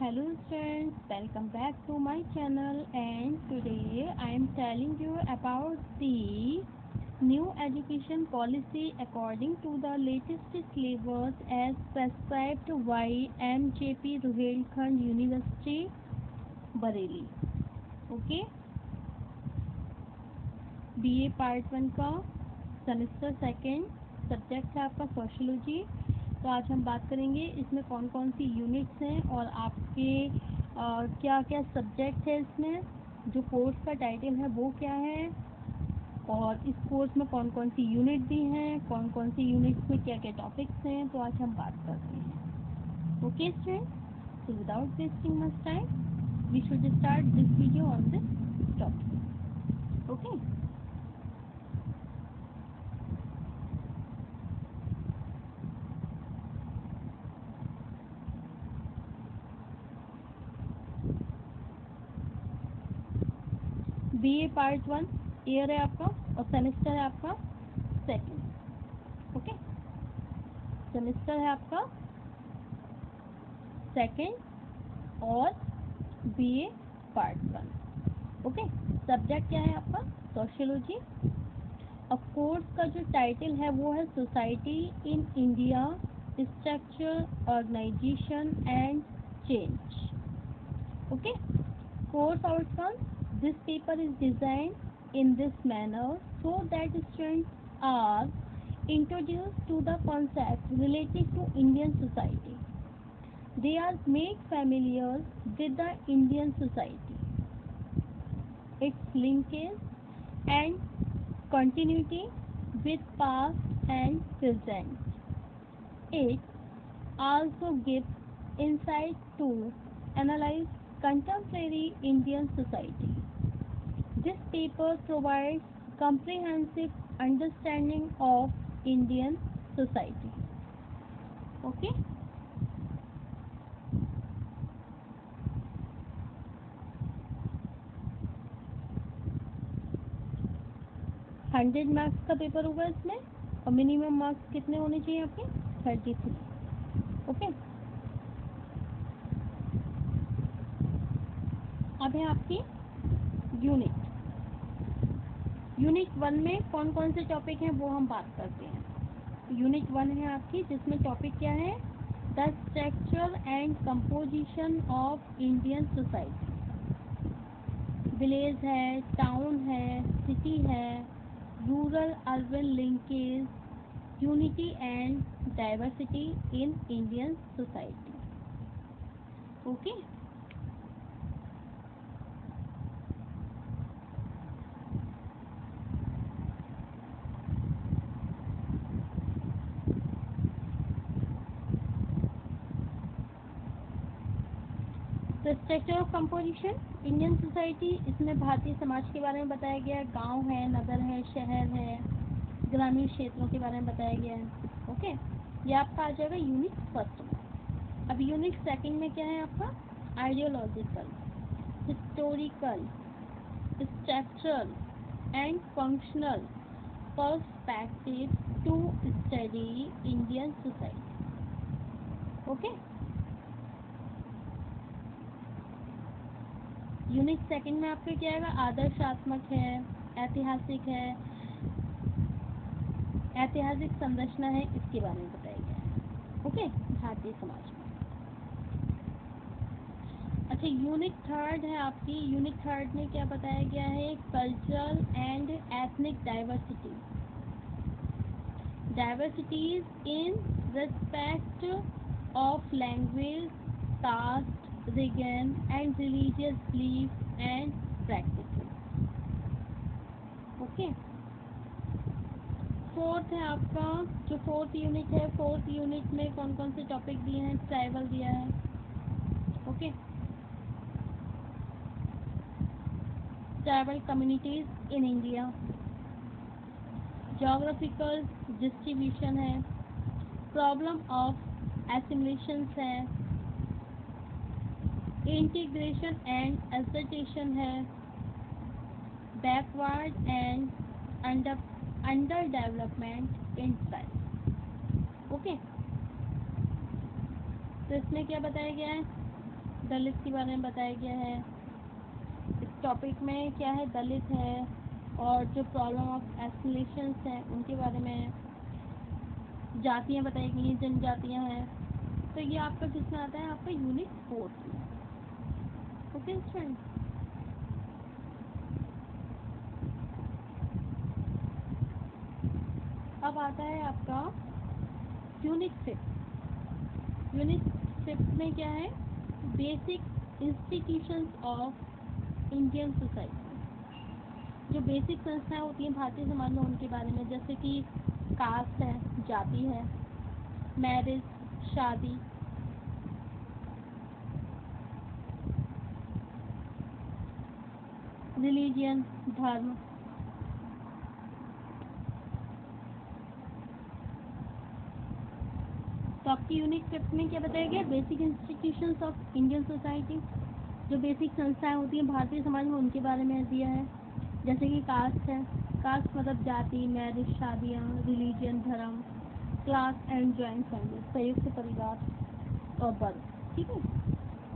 Hello friends, welcome back to my channel and today I am telling you about the new education policy according to the latest syllabus as prescribed by MJP Ruhelkhand University Bareilly. Okay, BA part 1 का semester second subject है आपका sociology. तो आज हम बात करेंगे इसमें कौन कौन सी यूनिट्स हैं और आपके क्या क्या सब्जेक्ट है, इसमें जो कोर्स का टाइटल है वो क्या है और इस कोर्स में कौन कौन सी यूनिट दी हैं, कौन कौन सी यूनिट्स में क्या क्या टॉपिक्स हैं। तो आज हम बात करते हैं। Okay student, so without wasting much time we should start this video on this topic. Okay, BA part 1 year है आपका और सेमेस्टर है आपका सेकेंड। ओके, सेमेस्टर है आपका सेकेंड और बीए पार्ट 1। ओके, सब्जेक्ट क्या है आपका सोशियोलॉजी और कोर्स का जो टाइटल है वो है society in India, structure, organisation and change. Okay, course outcomes. This paper is designed in this manner so that students are introduced to the concepts related to Indian society. They are made familiar with the Indian society, its linkage and continuity with past and present. It also gives insight to analyze contemporary Indian society. This paper provides comprehensive understanding of Indian society. Okay? 100 marks का paper होगा इसमें और minimum marks कितने होने चाहिए आपके 33। Okay, अब है आपकी यूनिट 1 में कौन कौन से टॉपिक हैं वो हम बात करते हैं। यूनिट 1 है आपकी जिसमें टॉपिक क्या है, the structure and composition of Indian society. Village है, टाउन है, सिटी है, rural urban linkage, unity and diversity in Indian society. Okay, structure of composition Indian society, इसमें भारतीय समाज के बारे में बताया गया है। गांव है, नगर है, शहर है, ग्रामीण क्षेत्रों के बारे में बताया गया है। ओके, ये आपका आ जाएगा यूनिट फर्स्ट में। अब यूनिट सेकंड में क्या है आपका, ideological, historical, structural and functional perspective to study Indian society. Okay, unit second में आपके क्या आएगा, आदर्शात्मक है, ऐतिहासिक है, ऐतिहासिक संरचना है, इसके बारे में बताया गया है। ओके, भारतीय समाज में। अच्छा, यूनिट थर्ड है आपकी, यूनिट थर्ड में क्या बताया गया है, cultural and ethnic diversity, diversities in respect of language, caste, religion and religious beliefs and practices. Okay, fourth है आपका, जो फोर्थ यूनिट है, फोर्थ यूनिट में कौन कौन से टॉपिक दिए हैं, ट्राइबल दिया है। Okay, tribal communities in India, geographical distribution है, प्रॉब्लम ऑफ एसिमिलेशन है, इंटीग्रेशन एंड एसर्टेशन है, backward and under development in tribe. Okay, तो इसमें क्या बताया गया है, दलित के बारे में बताया गया है। इस टॉपिक में क्या है, दलित है और जो प्रॉब्लम ऑफ एस्टिलेशंस हैं उनके बारे में, जातियाँ बताई गई हैं, जनजातियाँ हैं। तो ये आपका किसमें आता है, आपका यूनिट 4 में। ओके स्टूडेंट, अब आता है आपका यूनिट 6। यूनिट 6 में क्या है, basic institutions of Indian society. जो बेसिक संस्थाएं होती हैं भारतीय समाज में उनके बारे में, जैसे कि कास्ट है, जाति है, मैरिज शादी, रिलीजियन धर्म, तो आपकी यूनिट 5 में क्या बताया गया, basic institutions of Indian society. जो बेसिक संस्थाएं होती हैं भारतीय समाज में उनके बारे में दिया है। जैसे कि कास्ट है, कास्ट मतलब जाति, मैरिज शादियाँ, रिलीजियन धर्म, क्लास एंड जॉइंट फैमिली संयुक्त परिवार और बर्थ। ठीक है,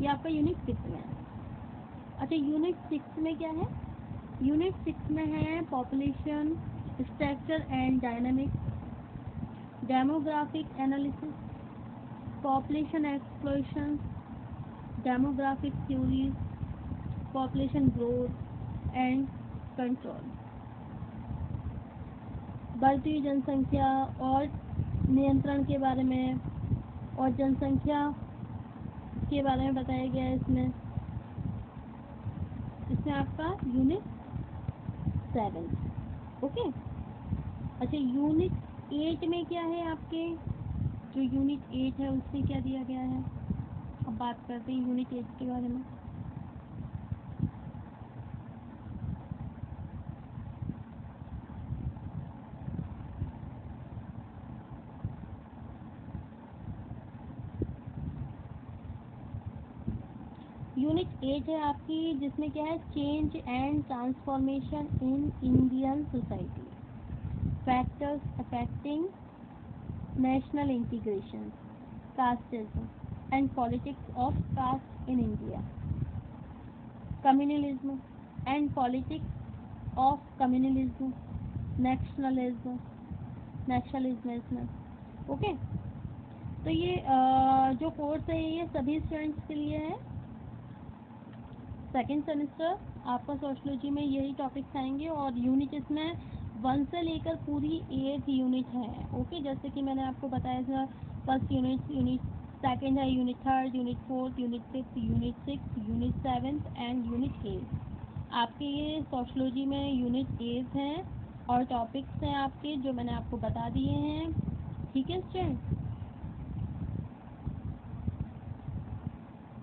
ये आपका यूनिट 6 में है। अच्छा, यूनिट 6 में क्या है, यूनिट 6 में है population structure and dynamics, demographic analysis, population exploration, demographic theories, population growth and control, बढ़ती हुई जनसंख्या और नियंत्रण के बारे में, और जनसंख्या के बारे में बताया गया है इसमें। इसमें आपका यूनिट 7। ओके। अच्छा, यूनिट 8 में क्या है आपके, जो यूनिट 8 है उसमें क्या दिया गया है। अब बात करते हैं यूनिट 8 के बारे में। यूनिट 8 है आपकी, जिसमें क्या है, change and transformation in Indian society, factors affecting national integration, casteism and politics of caste in India, communalism and politics of communalism, nationalism, nationalism. Okay, तो ये जो कोर्स है ये सभी स्टूडेंट्स के लिए है। सेकेंड सेमेस्टर आपका सोशलॉजी में यही टॉपिक्स आएंगे और यूनिट इसमें 1 से लेकर पूरी 8 यूनिट है। ओके, जैसे कि मैंने आपको बताया था, फर्स्ट यूनिट, यूनिट सेकेंड है, unit third, unit fourth, unit fifth, unit six, unit seventh and unit 8। आपके ये सोशलॉजी में यूनिट 8 हैं और टॉपिक्स हैं आपके जो मैंने आपको बता दिए हैं। ठीक है स्टूडेंट,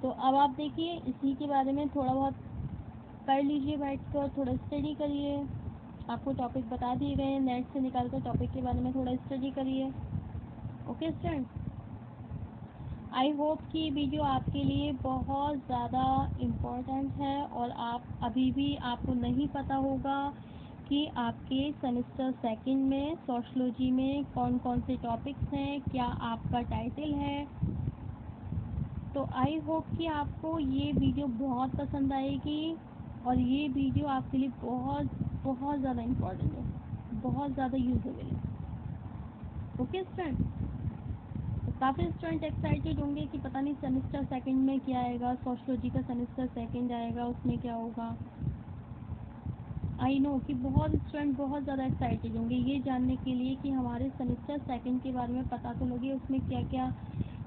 तो अब आप देखिए इसी के बारे में थोड़ा बहुत कर लीजिए, बैठ कर थोड़ा स्टडी करिए। आपको टॉपिक बता दिए गए हैं, नेट से निकाल कर टॉपिक के बारे में थोड़ा स्टडी करिए। ओके स्टूडेंट, आई होप कि वीडियो आपके लिए बहुत ज़्यादा इम्पोर्टेंट है और आप अभी भी आपको नहीं पता होगा कि आपके सेमेस्टर सेकंड में सोशलॉजी में कौन कौन से टॉपिक्स हैं, क्या आपका टाइटल है। तो आई होप कि आपको ये वीडियो बहुत पसंद आएगी और ये वीडियो आपके लिए बहुत बहुत ज़्यादा इम्पोर्टेंट है, बहुत ज़्यादा यूजेबल है। ओके स्टूडेंट, तो काफ़ी स्टूडेंट एक्साइटेड होंगे कि पता नहीं सेमेस्टर सेकंड में क्या आएगा, सोशलॉजी का सेमेस्टर सेकंड आएगा उसमें क्या होगा। आई नो कि बहुत स्टूडेंट बहुत ज़्यादा एक्साइटेड होंगे ये जानने के लिए कि हमारे सेमेस्टर सेकंड के बारे में पता तो लगे, उसमें क्या क्या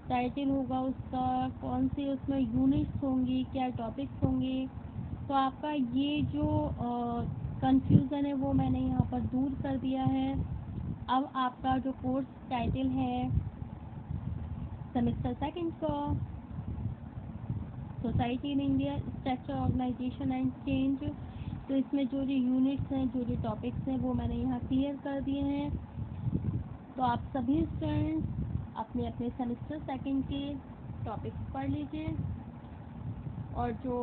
टाइटल होगा उसका, कौन से उसमें यूनिट्स होंगी, क्या टॉपिक्स होंगे। तो आपका ये जो कंफ्यूज़न है वो मैंने यहाँ पर दूर कर दिया है। अब आपका जो कोर्स टाइटल है सेमेस्टर सेकंड का, society in India, structure, organisation and change, तो इसमें जो जो यूनिट्स हैं, जो जो टॉपिक्स हैं वो मैंने यहाँ क्लियर कर दिए हैं। तो आप सभी स्टूडेंट्स अपने अपने सेमेस्टर सेकंड के टॉपिक्स पढ़ लीजिए और जो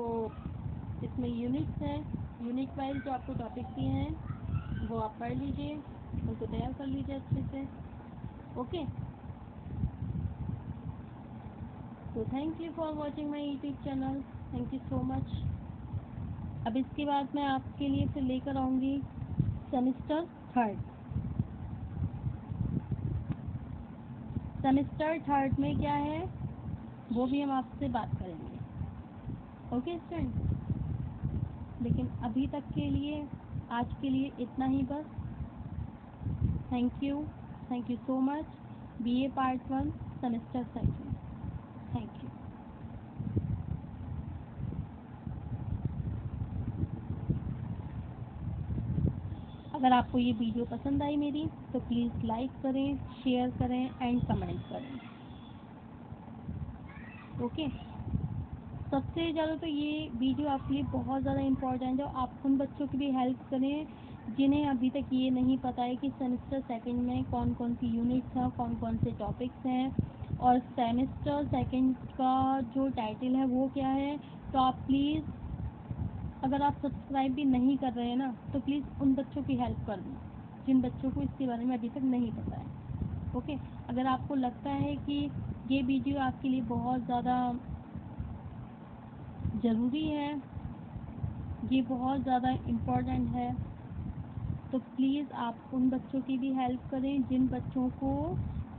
इसमें यूनिट्स हैं, यूनिट वाइज जो आपको टॉपिक दिए हैं वो आप पढ़ लीजिए, उनको तैयार कर लीजिए अच्छे से। ओके, तो thank you for watching my YouTube channel, thank you so much. अब इसके बाद मैं आपके लिए फिर लेकर आऊँगी सेमेस्टर थर्ड। सेमेस्टर थर्ड में क्या है वो भी हम आपसे बात करेंगे। ओके स्टूडेंट, लेकिन अभी तक के लिए आज के लिए इतना ही बस। Thank you so much. BA part 1 semester second. Thank you. अगर आपको ये वीडियो पसंद आई मेरी तो प्लीज़ लाइक करें, शेयर करें एंड कमेंट करें। ओके, सबसे ज़्यादा तो ये वीडियो आपके लिए बहुत ज़्यादा इम्पोर्टेंट है। आप उन बच्चों की भी हेल्प करें जिन्हें अभी तक ये नहीं पता है कि सेमेस्टर सेकंड में कौन कौन सी यूनिट्स हैं, कौन कौन से टॉपिक्स हैं और सेमेस्टर सेकंड का जो टाइटल है वो क्या है। तो आप प्लीज़, अगर आप सब्सक्राइब भी नहीं कर रहे हैं ना तो प्लीज़ उन बच्चों की हेल्प कर दें जिन बच्चों को इसके बारे में अभी तक नहीं पता है। ओके, अगर आपको लगता है कि ये वीडियो आपके लिए बहुत ज़्यादा ज़रूरी है, ये बहुत ज़्यादा इम्पोर्टेंट है, तो प्लीज़ आप उन बच्चों की भी हेल्प करें जिन बच्चों को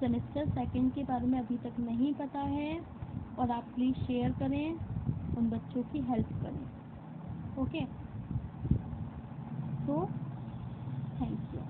सेमेस्टर सेकंड के बारे में अभी तक नहीं पता है, और आप प्लीज़ शेयर करें, उन बच्चों की हेल्प करें। ओके, तो थैंक यू।